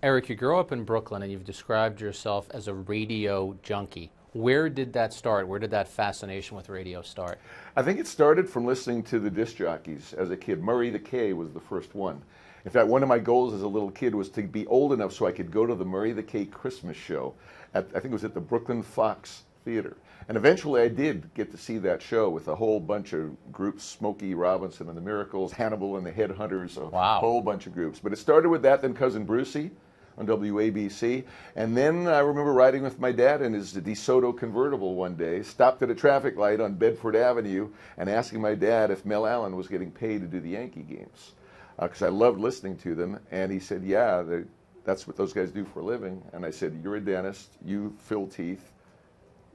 Eric, you grew up in Brooklyn and you've described yourself as a radio junkie. Where did that start? Where did that fascination with radio start? I think it started from listening to the disc jockeys as a kid. Murray the K was the first one. In fact, one of my goals as a little kid was to be old enough so I could go to the Murray the K Christmas show. I think it was at the Brooklyn Fox Theater. And eventually I did get to see that show with a whole bunch of groups, Smokey Robinson and the Miracles, Hannibal and the Headhunters, a whole bunch of groups. But it started with that, then Cousin Brucey on WABC. And then I remember riding with my dad in his DeSoto convertible one day, stopped at a traffic light on Bedford Avenue and asking my dad if Mel Allen was getting paid to do the Yankee games. Because I loved listening to them. And he said, yeah, that's what those guys do for a living. And I said, you're a dentist, you fill teeth.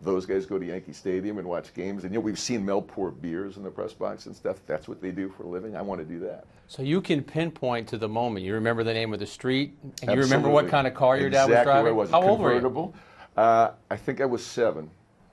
Those guys go to Yankee Stadium and watch games. And you know, we've seen Mel pour beers in the press box and stuff. That's what they do for a living. I want to do that. So you can pinpoint to the moment. You remember the name of the street, and Absolutely. you remember what kind of car your dad was driving? Exactly where it was. How old were you? I think I was 7.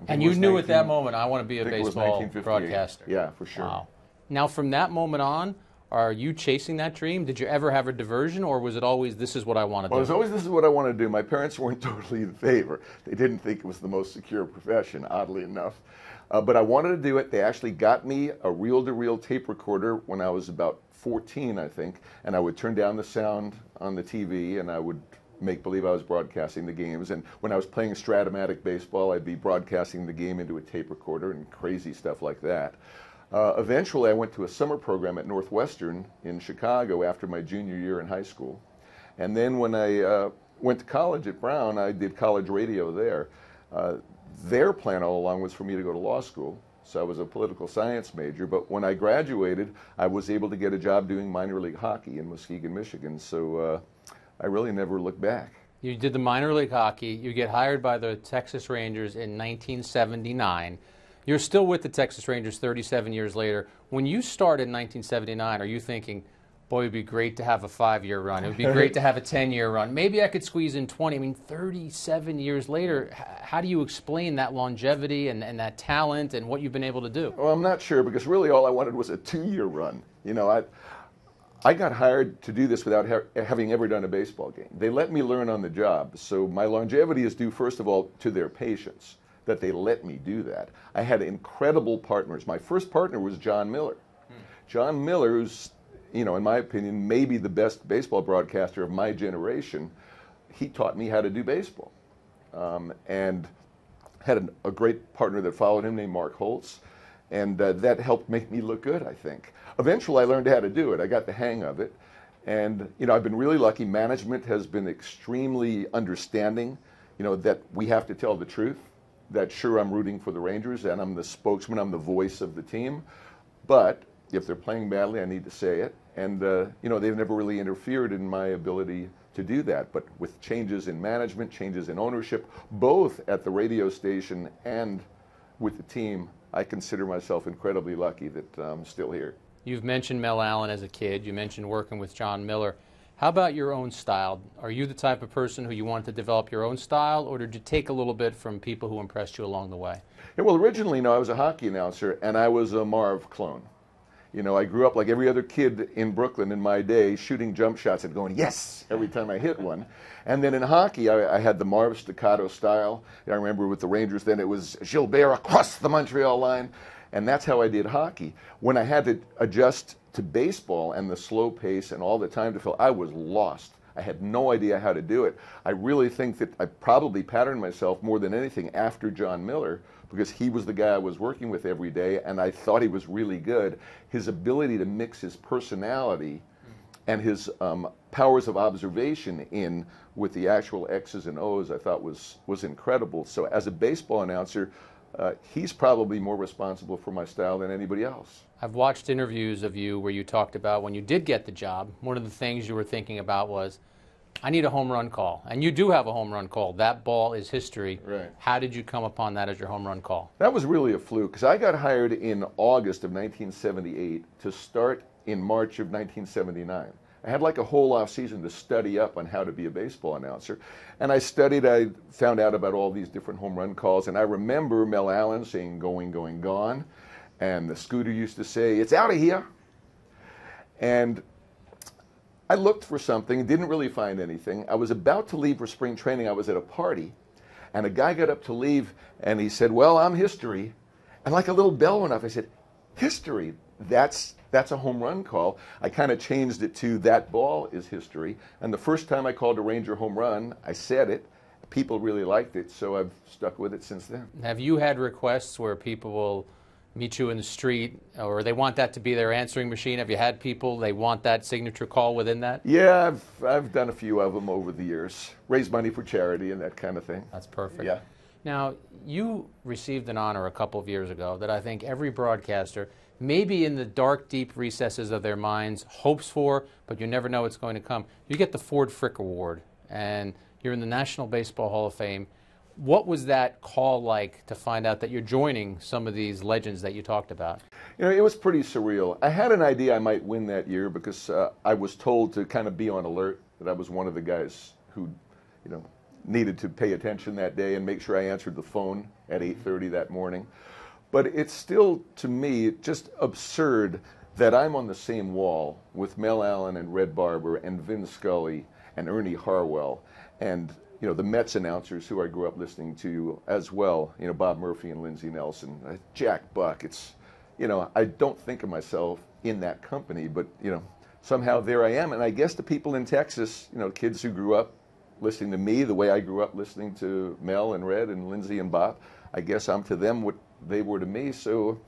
And you knew at that moment, I want to be a baseball broadcaster. Yeah, for sure. Wow. Now, from that moment on, are you chasing that dream? Did you ever have a diversion, or was it always, this is what I want to do? Well, it was always, this is what I want to do. My parents weren't totally in favor. They didn't think it was the most secure profession, oddly enough. But I wanted to do it. They actually got me a reel-to-reel tape recorder when I was about 14, I think, and I would turn down the sound on the TV, and I would make believe I was broadcasting the games. And when I was playing Stratomatic baseball, I'd be broadcasting the game into a tape recorder and crazy stuff like that. Eventually, I went to a summer program at Northwestern in Chicago after my junior year in high school. And then when I went to college at Brown, I did college radio there. Their plan all along was for me to go to law school. So I was a political science major. But when I graduated, I was able to get a job doing minor league hockey in Muskegon, Michigan. So I really never looked back. You did the minor league hockey. You get hired by the Texas Rangers in 1979. You're still with the Texas Rangers 37 years later. When you started in 1979, are you thinking, boy, it would be great to have a 5-year run. It would be great to have a 10-year run. Maybe I could squeeze in 20. I mean, 37 years later, how do you explain that longevity and that talent and what you've been able to do? Well, I'm not sure, because really all I wanted was a 2-year run. You know, I got hired to do this without having ever done a baseball game. They let me learn on the job. So my longevity is due, first of all, to their patience, that they let me do that. I had incredible partners. My first partner was John Miller. John Miller, who's, you know, in my opinion, maybe the best baseball broadcaster of my generation. He taught me how to do baseball. And had a great partner that followed him named Mark Holtz. And that helped make me look good, I think. Eventually, I learned how to do it. I got the hang of it. And, you know, I've been really lucky. Management has been extremely understanding, you know, that we have to tell the truth. That sure, I'm rooting for the Rangers and I'm the spokesman, I'm the voice of the team. But if they're playing badly, I need to say it. And, you know, they've never really interfered in my ability to do that. But with changes in management, changes in ownership, both at the radio station and with the team, I consider myself incredibly lucky that I'm still here. You've mentioned Mel Allen as a kid. You mentioned working with John Miller. How about your own style? Are you the type of person who you wanted to develop your own style, or did you take a little bit from people who impressed you along the way? Yeah, well, originally, no, I was a hockey announcer, and I was a Marv clone. You know, I grew up like every other kid in Brooklyn in my day, shooting jump shots and going, yes, every time I hit one. And then in hockey, I had the Marv staccato style. I remember with the Rangers, then it was Gilbert across the Montreal line. And that's how I did hockey. When I had to adjust to baseball and the slow pace and all the time to fill, I was lost. I had no idea how to do it. I really think that I probably patterned myself more than anything after John Miller, because he was the guy I was working with every day, and I thought he was really good. His ability to mix his personality and his powers of observation in with the actual X's and O's, I thought was incredible. So as a baseball announcer, he's probably more responsible for my style than anybody else. I've watched interviews of you where you talked about when you did get the job, one of the things you were thinking about was, I need a home run call. And you do have a home run call. That ball is history. Right. How did you come upon that as your home run call? That was really a fluke, because I got hired in August of 1978 to start in March of 1979. I had like a whole off season to study up on how to be a baseball announcer. And I studied, I found out about all these different home run calls. And I remember Mel Allen saying, going, going, gone. And the scooter used to say, it's out of here. And I looked for something, didn't really find anything. I was about to leave for spring training. I was at a party, and a guy got up to leave, and he said, "Well, I'm history." And like a little bell went off. I said, "History? That's a home run call." I kind of changed it to "that ball is history." And the first time I called a Ranger home run, I said it. People really liked it, so I've stuck with it since then. Have you had requests where people will meet you in the street, or they want that to be their answering machine? Have you had people, they want that signature call within that? Yeah, I've done a few of them over the years. Raise money for charity and that kind of thing. That's perfect. Yeah. Now, you received an honor a couple of years ago that I think every broadcaster, maybe in the dark, deep recesses of their minds, hopes for, but you never know it's going to come. You get the Ford Frick Award, and you're in the National Baseball Hall of Fame. What was that call like to find out that you're joining some of these legends that you talked about? You know, it was pretty surreal. I had an idea I might win that year because I was told to kind of be on alert, that I was one of the guys who, you know, needed to pay attention that day and make sure I answered the phone at 8:30 that morning. But it's still, to me, just absurd that I'm on the same wall with Mel Allen and Red Barber and Vin Scully and Ernie Harwell and, you know, the Mets announcers who I grew up listening to as well, you know, Bob Murphy and Lindsey Nelson, Jack Buck. It's, you know, I don't think of myself in that company, but, you know, somehow there I am. And I guess the people in Texas, you know, kids who grew up listening to me the way I grew up listening to Mel and Red and Lindsey and Bob, I guess I'm to them what they were to me. So,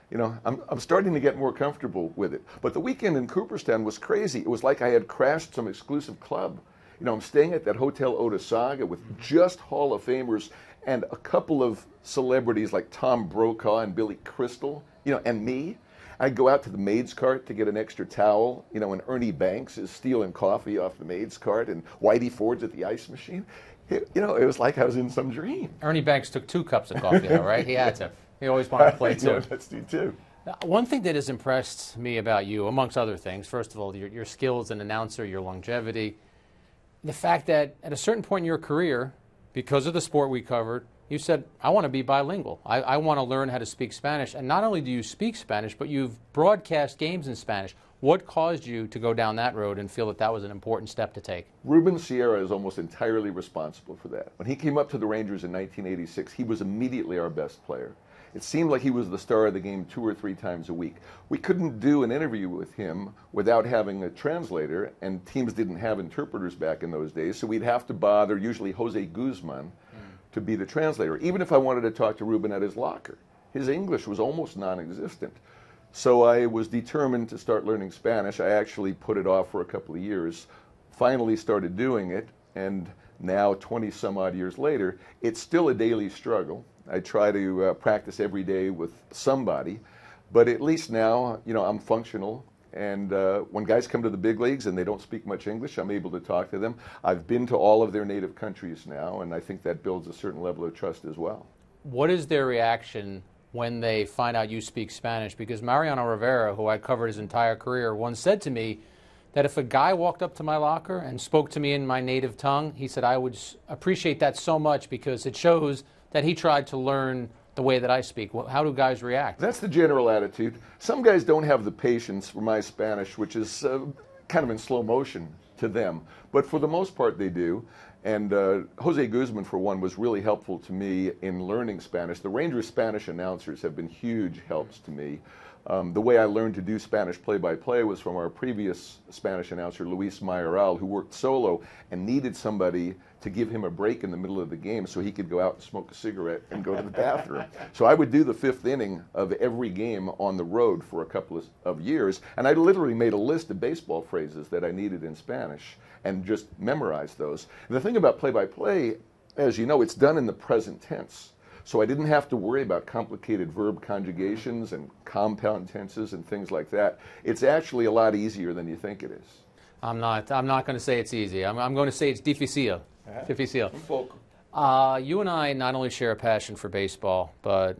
you know, I'm starting to get more comfortable with it. But the weekend in Cooperstown was crazy. It was like I had crashed some exclusive club. You know, I'm staying at that Hotel Otesaga with just Hall of Famers and a couple of celebrities like Tom Brokaw and Billy Crystal, you know, and me. I go out to the maid's cart to get an extra towel, you know, and Ernie Banks is stealing coffee off the maid's cart, and Whitey Ford's at the ice machine. You know, it was like I was in some dream. Ernie Banks took 2 cups of coffee, though, right? He had to. He always wanted to play 2. No, that's me too. One thing that has impressed me about you, amongst other things, first of all, your skills as an announcer, your longevity, the fact that at a certain point in your career, because of the sport we covered, you said, I want to be bilingual. I want to learn how to speak Spanish. And not only do you speak Spanish, but you've broadcast games in Spanish. What caused you to go down that road and feel that that was an important step to take? Ruben Sierra is almost entirely responsible for that. When he came up to the Rangers in 1986, he was immediately our best player. It seemed like he was the star of the game 2 or 3 times a week. We couldn't do an interview with him without having a translator, and teams didn't have interpreters back in those days, so we'd have to bother usually Jose Guzman to be the translator. Even if I wanted to talk to Ruben at his locker, his English was almost non-existent. So I was determined to start learning Spanish. I actually put it off for a couple of years, finally started doing it, and now 20 some odd years later, it's still a daily struggle. I try to practice every day with somebody, but at least now, you know, I'm functional. And when guys come to the big leagues and they don't speak much English, I'm able to talk to them. I've been to all of their native countries now, and I think that builds a certain level of trust as well. What is their reaction when they find out you speak Spanish? Because Mariano Rivera, who I covered his entire career, once said to me that if a guy walked up to my locker and spoke to me in my native tongue, he said I would appreciate that so much because it shows that he tried to learn the way that I speak. How do guys react? That's the general attitude. Some guys don't have the patience for my Spanish, which is kind of in slow motion to them. But for the most part, they do. And Jose Guzman, for one, was really helpful to me in learning Spanish. The Rangers Spanish announcers have been huge helps to me. The way I learned to do Spanish play-by-play was from our previous Spanish announcer, Luis Mayoral, who worked solo and needed somebody to give him a break in the middle of the game so he could go out and smoke a cigarette and go to the bathroom. So I would do the 5th inning of every game on the road for a couple of years, and I literally made a list of baseball phrases that I needed in Spanish and just memorized those. And the thing about play-by-play, as you know, it's done in the present tense. So I didn't have to worry about complicated verb conjugations and compound tenses and things like that. It's actually a lot easier than you think it is. I'm not going to say it's easy. I'm going to say it's difícil. Difícil. You and I not only share a passion for baseball, but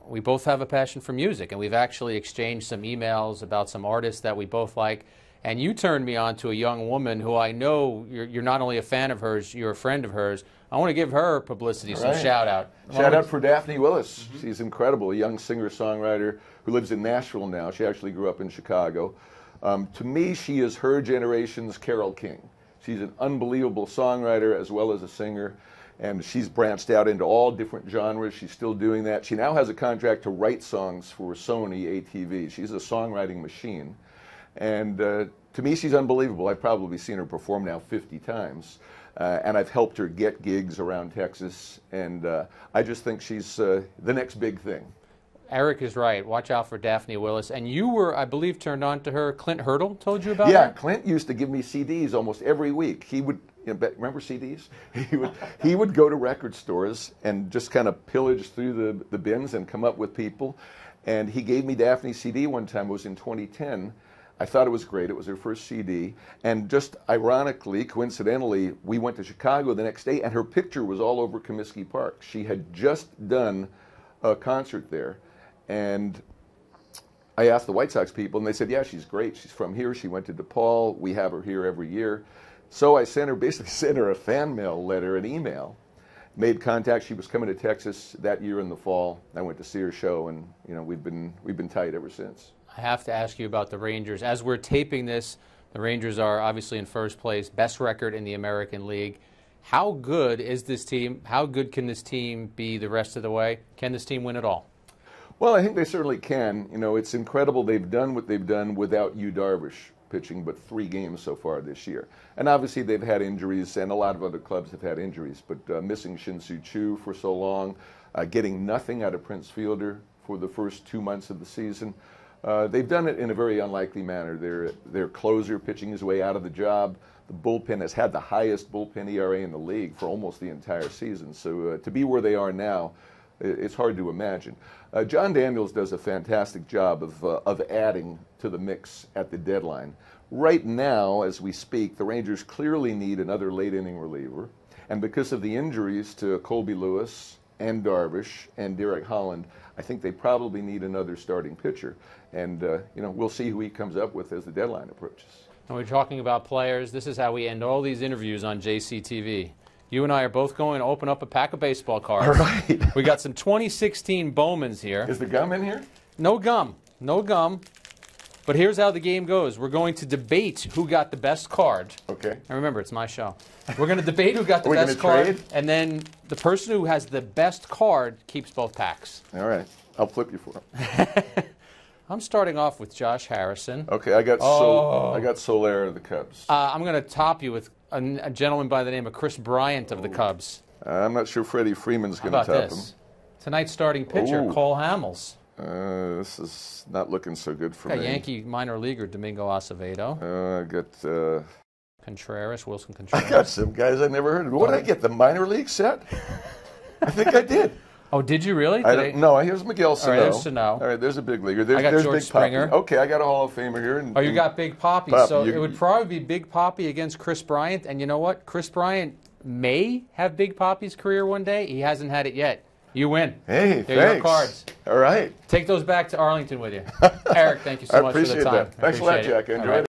we both have a passion for music, and we've actually exchanged some emails about some artists that we both like. And you turned me on to a young woman who I know you're not only a fan of hers, you're a friend of hers. I want to give her publicity, some shout out. Shout out for Daphne Willis. She's incredible, a young singer-songwriter who lives in Nashville now. She actually grew up in Chicago. To me, she is her generation's Carole King. She's an unbelievable songwriter as well as a singer, and she's branched out into all different genres. She's still doing that. She now has a contract to write songs for Sony ATV. She's a songwriting machine. And to me, she's unbelievable. I've probably seen her perform now 50 times. And I've helped her get gigs around Texas. And I just think she's the next big thing. Eric is right. Watch out for Daphne Willis. And you were, I believe, turned on to her. Clint Hurdle told you about her? Yeah, Clint used to give me CDs almost every week. He would, remember CDs? He would go to record stores and just kind of pillage through the bins and come up with people. And he gave me Daphne's CD one time. It was in 2010. I thought it was great. It was her first CD. And just ironically, coincidentally, we went to Chicago the next day, and her picture was all over Comiskey Park. She had just done a concert there. And I asked the White Sox people, and they said, yeah, she's great. She's from here. She went to DePaul. We have her here every year. So I basically sent her a fan mail letter, an email, made contact. She was coming to Texas that year in the fall. I went to see her show, and we've been tight ever since. I have to ask you about the Rangers. As we're taping this, the Rangers are obviously in first place, best record in the American League. How good is this team? How good can this team be the rest of the way? Can this team win it all? Well, I think they certainly can. It's incredible they've done what they've done without Yu Darvish pitching but 3 games so far this year. And obviously they've had injuries, and a lot of other clubs have had injuries, but missing Shin-Soo Choo for so long, getting nothing out of Prince Fielder for the first 2 months of the season. They've done it in a very unlikely manner. Their closer pitching his way out of the job. The bullpen has had the highest bullpen ERA in the league for almost the entire season. So to be where they are now, it's hard to imagine. John Daniels does a fantastic job of adding to the mix at the deadline. Right now, as we speak, the Rangers clearly need another late-inning reliever. And because of the injuries to Colby Lewis and Darvish and Derek Holland, I think they probably need another starting pitcher. And, we'll see who he comes up with as the deadline approaches. And we're talking about players. This is how we end all these interviews on JCTV. You and I are both going to open up a pack of baseball cards. All right. We got some 2016 Bowmans here. Is the gum in here? No gum. No gum. But here's how the game goes. We're going to debate who got the best card. Okay. And remember, it's my show. We're going to debate who got the best card. Trade? And then the person who has the best card keeps both packs. All right. I'll flip you for it. I'm starting off with Josh Harrison. Okay. I got Soler of the Cubs. I'm going to top you with a gentleman by the name of Chris Bryant of the Cubs. I'm not sure Freddie Freeman's going to top him. Tonight's starting pitcher, Cole Hamels. This is not looking so good for me. Yankee minor leaguer Domingo Acevedo. I got Wilson Contreras. I got some guys I never heard of. What did I get? The minor league set? I think I did. Oh, did you really? No, here's Miguel Sano. All right, there's Sano. All right, there's a big leaguer. I got there's George Big Springer. Poppy. Okay, I got a Hall of Famer here. You got Big Poppy. So it would probably be Big Poppy against Chris Bryant. And you know what? Chris Bryant may have Big Poppy's career one day. He hasn't had it yet. You win. Hey, there are your cards. All right. Take those back to Arlington with you. Eric, thank you so much for the time. Thanks a lot, Jack. Enjoy it.